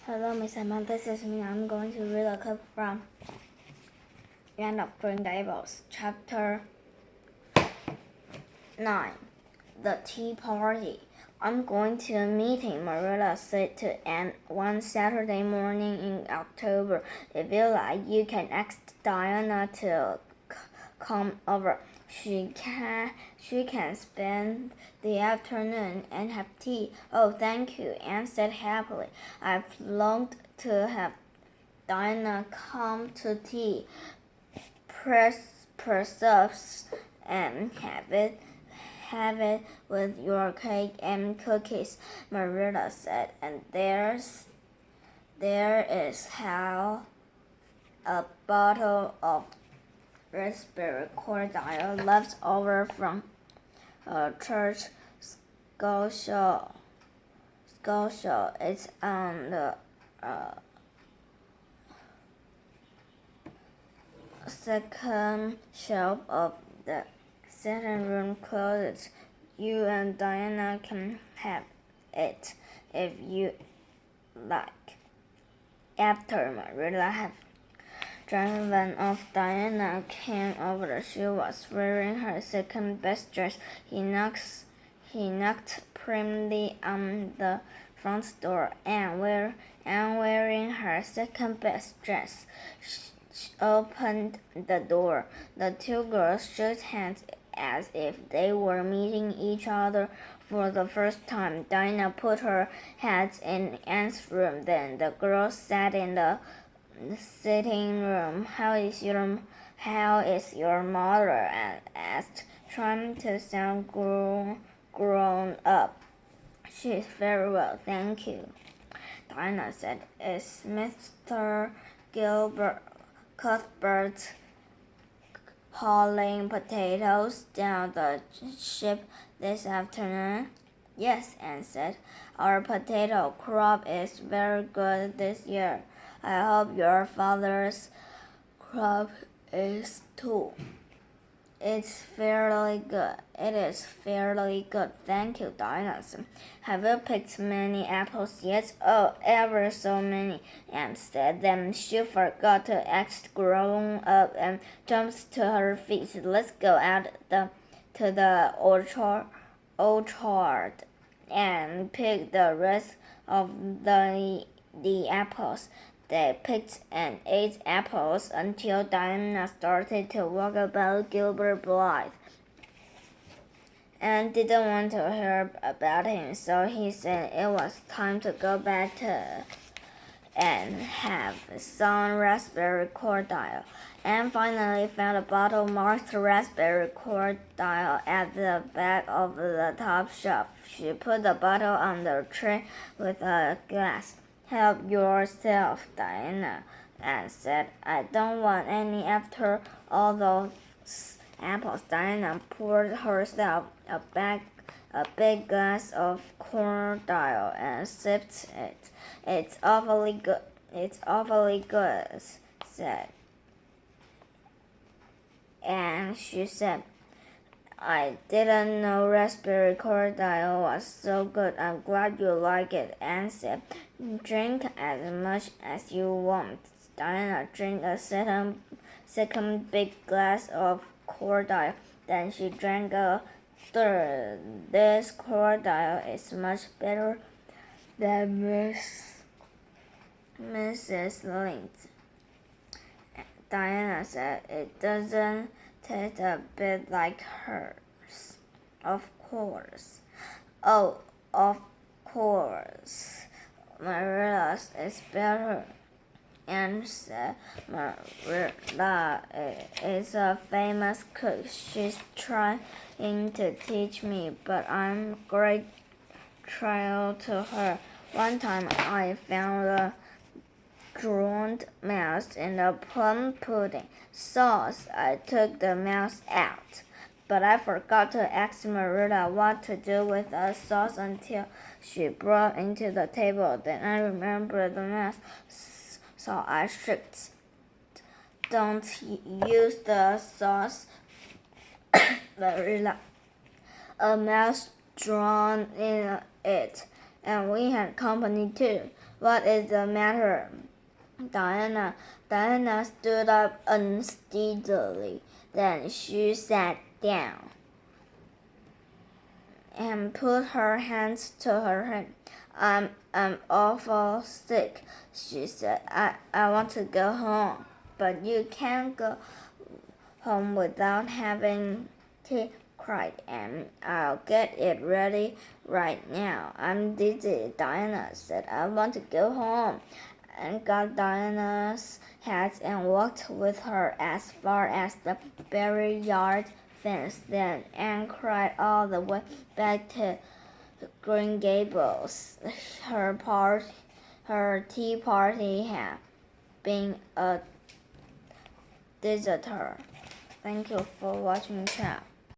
Hello, Miss Emma. This is me. I'm going to read a clip from End of Green Gables, Chapter 9, The Tea Party. I'm going to a meeting, Marilla said to Anne one Saturday morning in October. If you like, you can ask Diana to come over. She can spend the afternoon and have tea. Oh, thank you, Anne said happily. I've longed to have Diana come to tea. Preserves and have it with your cake and cookies, Marilla said. And there is how a bottle of raspberry cordial left over from church Scotia. It's on the second shelf of the sitting room closet. You and Diana can have it if you like. After Marilla had driven off, Diana came over. She was wearing her second best dress. He knocked primly on the front door, and wearing her second best dress. She opened the door. The two girls shook hands as if they were meeting each other for the first time. Diana put her head in Anne's room. Then the girls sat in the sitting room. How is your mother? Anne asked, trying to sound grown up. She's very well, thank you, Diana said. Is Mr. Cuthbert hauling potatoes down the ship this afternoon? Yes, Anne said. Our potato crop is very good this year. I hope your father's crop is too. It is fairly good. Thank you, Diana. Have you picked many apples yet? Oh, ever so many, Anne said. Then she forgot to act grown up and jumped to her feet. Let's go out to the orchard and pick the rest of the apples. They picked and ate apples until Diana started to walk about Gilbert Blythe. Anne didn't want to hear about him, so he said it was time to go back and have some raspberry cordial. Anne finally found a bottle marked raspberry cordial at the back of the top shelf. She put the bottle on the tray with a glass. Help yourself, Diana, Anne said. I don't want any after all those apples. Diana poured herself a big glass of cordial and sipped it. It's awfully good, said Anne. She said, I didn't know raspberry cordial was so good. I'm glad you like it, Anne said. Drink as much as you want. Diana drank a second big glass of cordial. Then she drank a third. This cordial is much better than Mrs. Lynde's, Diana said. It doesn't taste a bit like hers. Of course. Oh, of course. Marilla's is better. Anne said. Marilla is a famous cook. She's trying to teach me, but I'm great trial to her. One time I found a drowned mouse in the plum pudding sauce. I took the mouse out, but I forgot to ask Marilla what to do with the sauce until she brought into the table. Then I remembered the mouse, so I shrieked, Don't use the sauce, Marilla. A mouse drowned in it, and we had company too. What is the matter, Diana? Diana stood up unsteadily. Then she sat down and put her hands to her head. I'm awful sick, she said. I want to go home. But you can't go home without having tea, cried Anne. I'll get it ready right now. I'm dizzy, Diana said. I want to go home. And got Diana's hat and walked with her as far as the berry yard fence. Then Anne cried all the way back to Green Gables. Her tea party had been a disaster. Thank you for watching, chat.